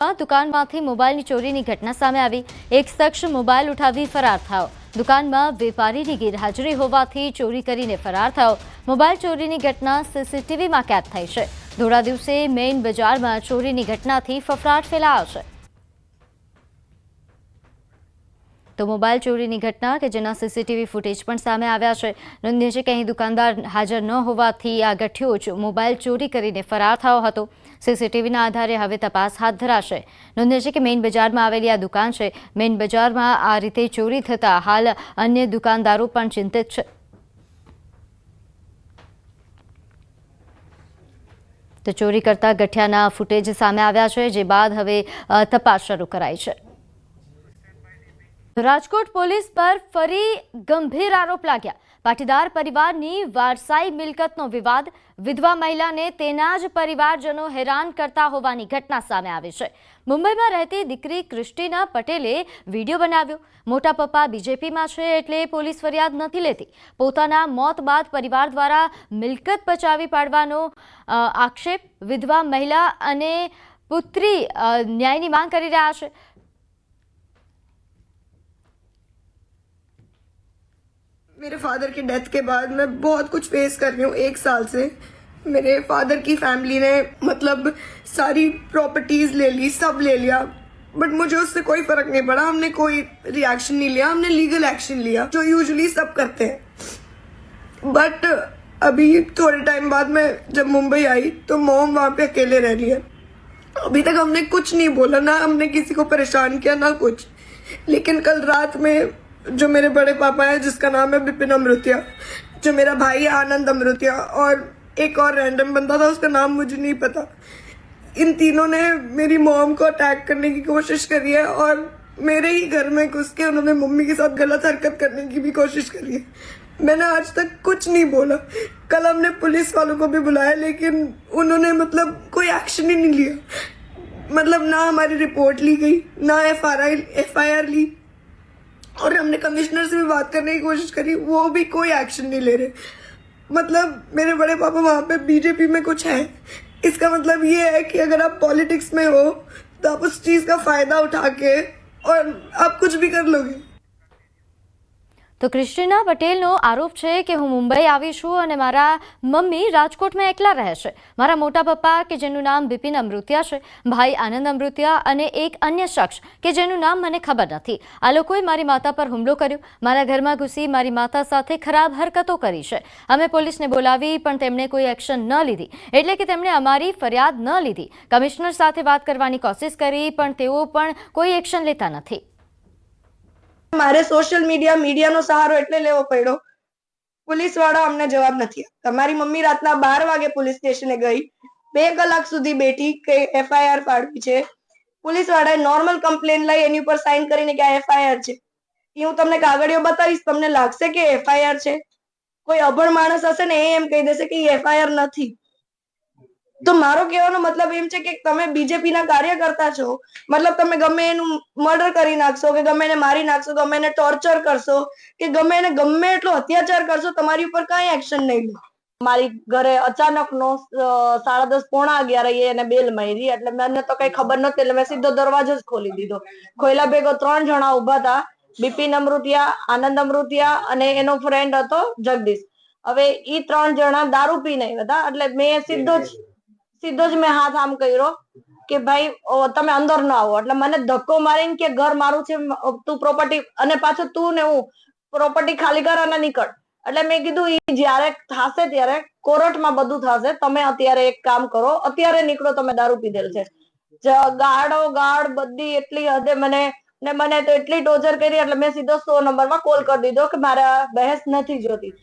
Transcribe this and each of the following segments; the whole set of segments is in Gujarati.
દુકાનમાંથી મોબાઈલની ચોરીની ઘટના સામે આવી। એક શખ્સ મોબાઈલ ઉઠાવી ફરાર થયો। દુકાનમાં વેપારીની ગેરહાજરી હોવાથી ચોરી કરીને ફરાર થયો। મોબાઈલ ચોરીની ઘટના સીસીટીવીમાં કેદ થઈ છે। ધોળા દિવસે મેઇન બજારમાં ચોરીની ઘટનાથી ફફડાટ ફેલાયો છે। તો મોબાઈલ ચોરીની ઘટના કે જેના સીસીટીવી ફૂટેજ પણ સામે આવ્યા છે। નોંધનીય છે કે અહીં દુકાનદાર હાજર ન હોવાથી આ ગઠિયો જ મોબાઈલ ચોરી કરીને ફરાર થયો હતો। સીસીટીવીના આધારે હવે તપાસ હાથ ધરાશે। નોંધનીય છે કે મેઇન બજારમાં આવેલી આ દુકાન છે। મેઇન બજારમાં આ રીતે ચોરી થતાં હાલ અન્ય દુકાનદારો પણ ચિંતિત છે। તો ચોરી કરતા ગઠિયાના ફૂટેજ સામે આવ્યા છે, જે બાદ હવે તપાસ શરૂ કરાઈ છે। રાજકોટ પોલીસ પર ફરી ગંભીર આરોપ લાગ્યા। પાટીદાર પરિવારની વારસાઈ મિલકતનો વિવાદ। વિધવા મહિલાને તેના જ પરિવારજનો હેરાન કરતા હોવાની ઘટના સામે આવી છે। મુંબઈમાં રહેતી દીકરી ક્રિસ્ટીના પટેલે વિડીયો બનાવ્યો। મોટા પપ્પા બીજેપીમાં છે એટલે પોલીસ ફરિયાદ નથી લેતી। પોતાના મોત બાદ પરિવાર દ્વારા મિલકત બચાવી પાડવાનો આક્ષેપ। વિધવા મહિલા અને પુત્રી ન્યાયની માંગ કરી રહ્યા છે। मेरे फादर की डेथ के बाद मैं बहुत कुछ फेस कर रही हूँ। 1 साल से मेरे फादर की फैमिली ने मतलब सारी प्रॉपर्टीज ले ली, सब ले लिया, बट मुझे उससे कोई फर्क नहीं पड़ा। हमने कोई रिएक्शन नहीं लिया, हमने लीगल एक्शन लिया जो यूजुअली सब करते हैं। बट अभी थोड़े टाइम बाद मैं जब मुंबई आई तो मॉम वहाँ पे अकेले रह रही है। अभी तक हमने कुछ नहीं बोला, ना हमने किसी को परेशान किया ना कुछ। लेकिन कल रात में जो मेरे बड़े पापा हैं, जिसका नाम है विपिन अमृतिया, जो मेरा भाई है आनंद अमृतिया, और एक और रैंडम बंदा था, उसका नाम मुझे नहीं पता, इन तीनों ने मेरी मॉम को अटैक करने की कोशिश करी है और मेरे ही घर में घुस के उन्होंने मम्मी के साथ गलत हरकत करने की भी कोशिश करी है। मैंने आज तक कुछ नहीं बोला। कल हमने पुलिस वालों को भी बुलाया, लेकिन उन्होंने मतलब कोई एक्शन ही नहीं लिया। मतलब ना हमारी रिपोर्ट ली गई, ना FIR ली, और हमने कमिश्नर से भी बात करने की कोशिश करी, वो भी कोई एक्शन नहीं ले रहे। मतलब मेरे बड़े पापा वहाँ पे बीजेपी में कुछ है। इसका मतलब ये है कि अगर आप पॉलिटिक्स में हो तो आप उस चीज़ का फायदा उठा के और आप कुछ भी कर लोगे। तो क्रिस्टीना पटेलનો આરોપ છે કે હું મુંબઈ આવી છું અને મારા મમ્મી રાજકોટમાં એકલા રહે છે। મારા મોટા પપ્પા કે જેનું નામ બિપિન અમૃતિયા છે, ભાઈ આનંદ અમૃતિયા અને એક અન્ય શખ્સ કે જેનું નામ મને ખબર નથી, આ લોકોએ મારી માતા પર હુમલો કર્યો। મારા ઘરમાં ઘૂસી મારી માતા સાથે ખરાબ હરકતો કરી છે। અમે પોલીસને બોલાવી પણ તેમણે કોઈ એક્શન ન લીધી, એટલે કે તેમણે અમારી ફરિયાદ ન લીધી। કમિશનર સાથે વાત કરવાની કોશિશ કરી પણ તેઓ પણ કોઈ એક્શન લેતા નથી। મારે સોશિયલ મીડિયાનો સહારો એટલે લેવો પડ્યો, પોલીસ વાળા અમને જવાબ નથી આપતા। મારી મમ્મી રાતના 12 વાગે પોલીસ સ્ટેશને ગઈ, 2 કલાક સુધી બેઠી કે FIR પાડવી છે। પોલીસ વાળાએ નોર્મલ કમ્પ્લેન લઈ એની ઉપર સાઇન કરીને કે આ FIR છે। એ હું તમને કાગળિયો બતાવીશ, તમને લાગશે કે FIR છે। કોઈ અભણ માણસ હશે ને એમ કહી દેશે કે એ FIR નથી। તો મારો કહેવાનો મતલબ એમ છે કે તમે બીજેપી ના કાર્યકર્તા છો, મતલબ તમે ગમે એનું મર્ડર કરી નાખશો કે ગમે એને મારી નાખશો, ગમે એને ટોર્ચર કરશો કે ગમે એને ગમે એટલો અત્યાચાર કરશો, તમારી ઉપર કઈ એક્શન નહીં લો। મારી ઘરે અચાનક નો 10:30 પોણા 11 એને બેલ મારી, એટલે મને તો કઈ ખબર નહોતી, એટલે મેં સીધો દરવાજો જ ખોલી દીધો। ખોલ્યા ભેગો 3 જણા ઉભા હતા, બિપિન અમૃતિયા, આનંદ અમૃતિયા અને એનો ફ્રેન્ડ હતો જગદીશ। હવે ઈ 3 જણા દારૂ પીને આવ્યા હતા, એટલે મેં સીધો જ મેં હાથ આમ કર્યો કે ભાઈ તમે અંદર ન આવો। એટલે મને ધક્કો મારીને કે ઘર મારું છે, તું પ્રોપર્ટી, અને પાછો તું ને હું પ્રોપર્ટી ખાલી કર અને નીકળ। એટલે મેં કીધું ઈ જ્યારે થશે ત્યારે કોર્ટમાં બધું થશે, તમે અત્યારે એક કામ કરો, અત્યારે નીકળો, તમે દારૂ પીધેલ છે। ગાળ બધી એટલી હદે મને તો એટલી ટોર્ચર કરી, એટલે મેં સીધો 100 નંબરમાં કોલ કરી દીધો કે મારા બહેસ નથી જોતી।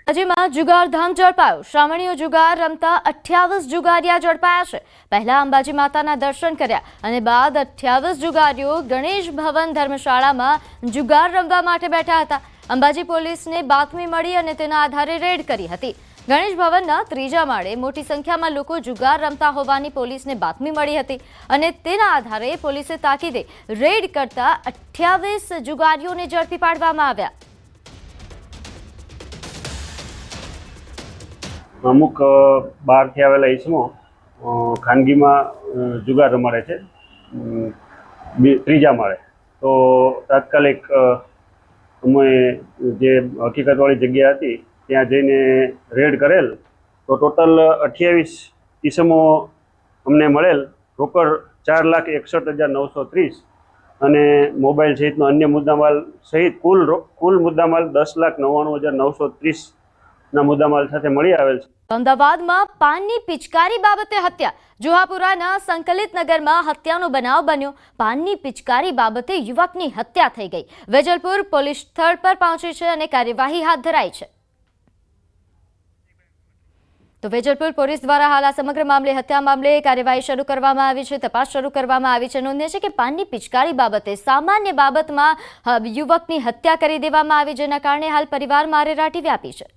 રાજ્યમાં જુગારધામ ઝડપાયો। શ્રાવણીઓ જુગાર રમતા 28 જુગારિયા ઝડપાયા છે। પહેલા અંબાજી માતાના દર્શન કર્યા અને બાદ 28 જુગારીઓ ગણેશ ભવન ધર્મશાળામાં જુગાર રમવા માટે બેઠા હતા। અંબાજી પોલીસને બાતમી મળી અને તેના આધારે રેડ કરી હતી। ગણેશ ભવનના 3જા માળે મોટી સંખ્યામાં લોકો જુગાર રમતા હોવાની પોલીસને બાતમી મળી હતી અને તેના આધારે પોલીસે તાકીદે રેડ કરતા 28 જુગારીઓને ઝડપી પાડવામાં આવ્યા। અમુક બહારથી આવેલા ઈસમો ખાનગીમાં જુગાર રમાડે છે ત્રીજા માળે. તો તાત્કાલિક અમે જે હકીકતવાળી જગ્યા હતી ત્યાં જઈને રેડ કરેલ, તો ટોટલ 28 ઈસમો અમને મળેલ. રોકડ 4,61,930 અને મોબાઈલ સહિતનો અન્ય મુદ્દામાલ સહિત કુલ મુદ્દામાલ 10,99,930 મુદ્દામાલ સાથે મળી આવેલ છે. અમદાવાદમાં પાનની પિચકારી બાબતે હત્યા. જુહાપુરાના સંકલિત નગરમાં હત્યાનો બનાવ બન્યો. પાનની પિચકારી બાબતે યુવકની હત્યા થઈ ગઈ. વેજલપુર પોલીસ સ્થળ પર પહોંચી છે અને કાર્યવાહી હાથ ધરાઈ છે. તો વેજલપુર પોલીસ દ્વારા હાલ આ સમગ્ર મામલે હત્યા મામલે કાર્યવાહી શરૂ કરવામાં આવી છે, તપાસ શરૂ કરવામાં આવી છે. નોંધનીય છે કે પાનની પિચકારી બાબતે સામાન્ય બાબતમાં યુવકની હત્યા કરી દેવામાં આવી, જેના કારણે હાલ પરિવારમાં અરેરાટી વ્યાપી છે.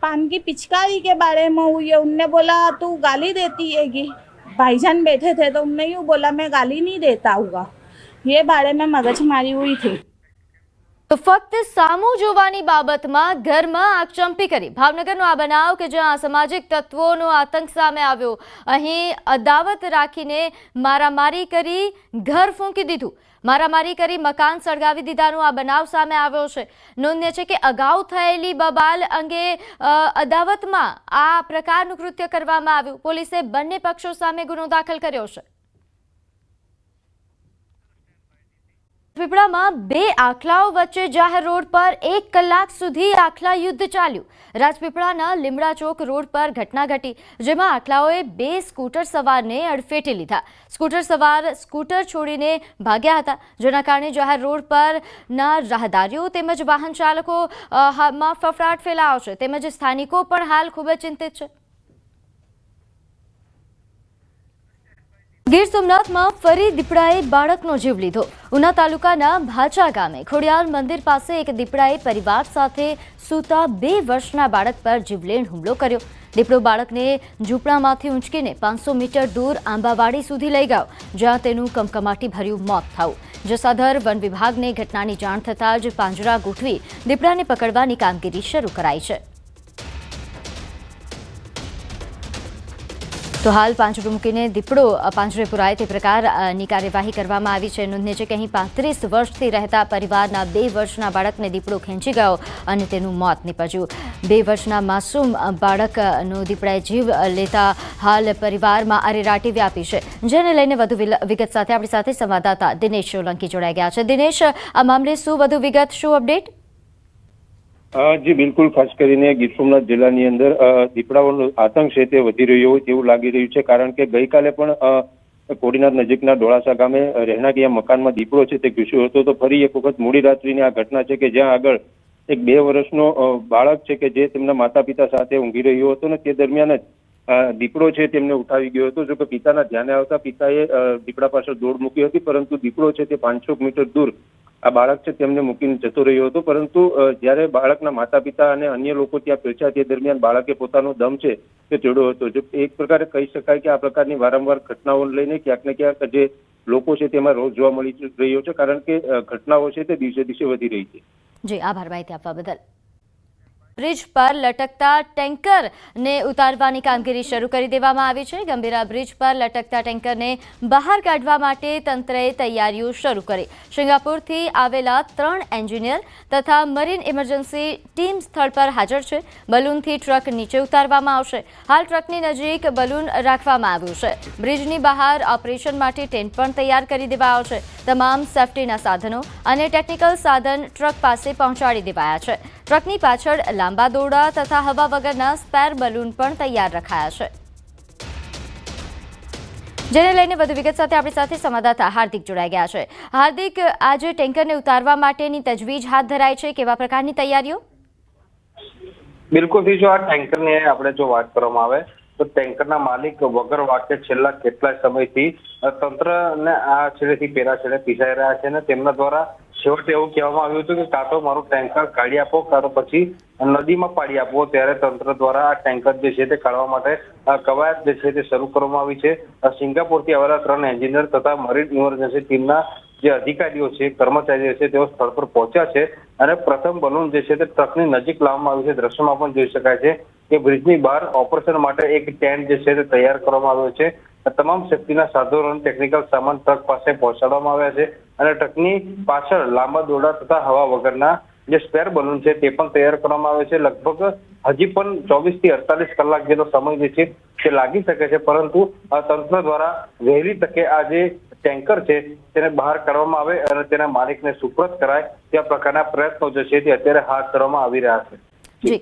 पान की पिचकारी के बारे में हुई, उनने बोला तू गाली देती है कि भाईजान बैठे थे तो उनने यूँ बोला मैं गाली नहीं देता हूँ, ये बारे में मगजमारी हुई थी. તો ફક્ત સામું જોવાની બાબતમાં ઘરમાં આગચંપી કરી. ભાવનગરનો આ બનાવ કે જ્યાં અસામાજિક તત્વોનો આતંક સામે આવ્યો. અહીં અદાવત રાખીને મારામારી કરી ઘર ફૂંકી દીધું, મારામારી કરી મકાન સળગાવી દીધાનો આ બનાવ સામે આવ્યો છે. નોંધનીય છે કે અગાઉ થયેલી બબાલ અંગે અદાવતમાં આ પ્રકારનું કૃત્ય કરવામાં આવ્યું. પોલીસે બંને પક્ષો સામે ગુનો દાખલ કર્યો છે. પીપળામાં બે આખલાઓ વચ્ચે જાહેર રોડ પર 1 કલાક સુધી આખલા યુદ્ધ ચાલ્યું. રાજપીપળાના લીમડા ચોક રોડ પર ઘટના ઘટી, જેમાં આખલાઓએ 2 સ્કૂટર સવારને અડફેટે લીધા. સ્કૂટર સવાર સ્કૂટર છોડીને ભાગ્યા હતા, જેના કારણે જાહેર રોડ પરના રાહદારીઓ તેમજ વાહન ચાલકોમાં ફફડાટ ફેલાયો છે, તેમજ સ્થાનિકો પણ હાલ ખૂબ જ ચિંતિત છે. ગીર સોમનાથમાં ફરી દીપડાએ બાળકનો જીવ લીધો. ઉના તાલુકાના ભાચા ગામે ખોડિયાર મંદિર પાસે એક દીપડાએ પરિવાર સાથે સૂતા 2 વર્ષના બાળક પર જીવલેણ હુમલો કર્યો. દીપડો બાળકને ઝૂંપડામાંથી ઊંચકીને 500 મીટર દૂર આંબાવાડી સુધી લઈ ગયો, જ્યાં તેનું કમકમાટી ભર્યું મોત થયું. જસાધર વન વિભાગને ઘટનાની જાણ થતાં જ પાંજરા ગોઠવી દીપડાને પકડવાની કામગીરી શરૂ કરાઈ છે. તો હાલ પાંજરું મૂકીને દીપડો પાંજરે પુરાય તે પ્રકારની કાર્યવાહી કરવામાં આવી છે. નોંધનીય છે કે અહીં 35 વર્ષથી રહેતા પરિવારના 2 વર્ષના બાળકને દીપડો ખેંચી ગયો અને તેનું મોત નીપજ્યું. 2 વર્ષના માસૂમ બાળકનો દીપડાએ જીવ લેતા હાલ પરિવારમાં અરેરાટી વ્યાપી છે, જેને લઈને વધુ વિગત સાથે આપણી સાથે સંવાદદાતા દિનેશ સોલંકી જોડાઈ ગયા છે. દિનેશ, આ મામલે શું વધુ વિગત, શું અપડેટ? જી બિલકુલ, ખાસ કરીને ગીર સોમનાથ જિલ્લાની અંદર દીપડાઓનો આતંક છે તે વધી રહ્યો હોય તેવું લાગી રહ્યું છે, કારણ કે ગઈકાલે પણ કોડીનાર નજીકના ડોળાસા ગામે રહેણાંકીય મકાનમાં દીપડો છે તે ઘૂસ્યો હતો. તો ફરી એક વખત મોડી રાત્રિની આ ઘટના છે કે જ્યાં આગળ એક 2 વર્ષનો બાળક છે કે જે તેમના માતા પિતા સાથે ઊંઘી રહ્યો હતો ને તે દરમિયાન જ દીપડો છે તેમને ઉઠાવી ગયો હતો. જો કે પિતાના ધ્યાને આવતા પિતાએ દીપડા પાછળ દોડ મૂકી હતી, પરંતુ દીપડો છે તે 500 મીટર દૂર આ બાળક છે તેમને મૂકીને જતો રહ્યો હતો. પરંતુ જ્યારે બાળકના માતા પિતા અને અન્ય લોકો ત્યાં પહોંચ્યા તે દરમિયાન બાળકે પોતાનો દમ છે તે તોડ્યો હતો. જો એક પ્રકારે કહી શકાય કે આ પ્રકારની વારંવાર ઘટનાઓને લઈને ક્યાંક ને ક્યાંક જે લોકો છે તેમાં રોષ જોવા મળી રહ્યો છે, કારણ કે ઘટનાઓ છે તે દિવસે દિવસે વધી રહી છે. જી, આભાર માહિતી આપવા બદલ. બ્રિજ પર લટકતા ટેન્કરને ઉતારવાની કામગીરી શરૂ કરી દેવામાં આવી છે. ગંભીરા બ્રિજ પર લટકતા ટેન્કરને બહાર કાઢવા માટે તંત્રએ તૈયારીઓ શરૂ કરી. સિંગાપુરથી આવેલા 3 એન્જિનિયર તથા મરીન ઇમરજન્સી ટીમ સ્થળ પર હાજર છે. બલૂનથી ટ્રક નીચે ઉતારવામાં આવશે. હાલ ટ્રકની નજીક બલૂન રાખવામાં આવ્યું છે. બ્રિજની બહાર ઓપરેશન માટે ટેન્ટ પણ તૈયાર કરી દેવાયો છે. તમામ સેફટીના સાધનો અને ટેકનિકલ સાધન ટ્રક પાસે પહોંચાડી દેવાયા છે. ટ્રકની પાછળ લાંબા દોરડા તથા હવા વગરના સ્પેર બલૂન પણ તૈયાર રખાયા છે. જેને લઈને વધુ વિગત સાથે આપણી સાથે સંવાદદાતા હાર્દિક જોડાઈ ગયા છે. હાર્દિક, આજે ટેન્કરને ઉતારવા માટેની તજવીજ હાથ ધરાઈ છે, કેવા પ્રકારની તૈયારીઓ? બિલકુલ, જો આ ટેન્કરની આપણે જો વાત કરવામાં આવે તો ટેન્કરના માલિક વગર વાકે છેલ્લા કેટલાય સમયથી તંત્રને આ છેડેથી પેરા છેડે પીસાઈ રહ્યા છે અને તેમના દ્વારા છેવટે એવું કહેવામાં આવ્યું હતું કે કાં તો મારું ટેન્કર કાઢી આપો, કાં તો પછી નદીમાં પાડી આપો. ત્યારે તંત્ર દ્વારા આ ટેન્કર જે છે તે કાઢવા માટે કવાયત જે છે તે શરૂ કરવામાં આવી છે. સિંગાપુરથી આવેલા 3 એન્જિનિયર તથા મરીન ઇમરજન્સી ટીમના જે અધિકારીઓ છે, કર્મચારીઓ છે, તેઓ સ્થળ પર પહોંચ્યા છે અને પ્રથમ બલૂન જે છે તે ટ્રકની નજીક લાવવામાં આવી છે. દ્રશ્યમાં પણ જોઈ શકાય છે કે બ્રિજની બહાર ઓપરેશન માટે એક ટેન્ટ જે છે તે તૈયાર કરવામાં આવ્યો છે. તમામ સેફટીના સાધનો અને ટેકનિકલ સામાન ટ્રક પાસે પહોંચાડવામાં આવ્યા છે અને ટ્રકની પાછળ લાંબા દોરડા તથા હવા વગરના જે સ્પેર બલૂન છે તે પણ તૈયાર કરવામાં આવે છે. લગભગ હજી પણ 24 થી 48 કલાક જેટલો સમય જે છે તે લાગી શકે છે, પરંતુ તંત્ર દ્વારા વહેલી તકે આ જે ટેન્કર છે તેને બહાર કાઢવામાં આવે અને તેના માલિકને સુપરત કરાય ત્યાં પ્રકારના પ્રયત્નો જે છે તે અત્યારે હાથ ધરવામાં આવી રહ્યા છે. જી.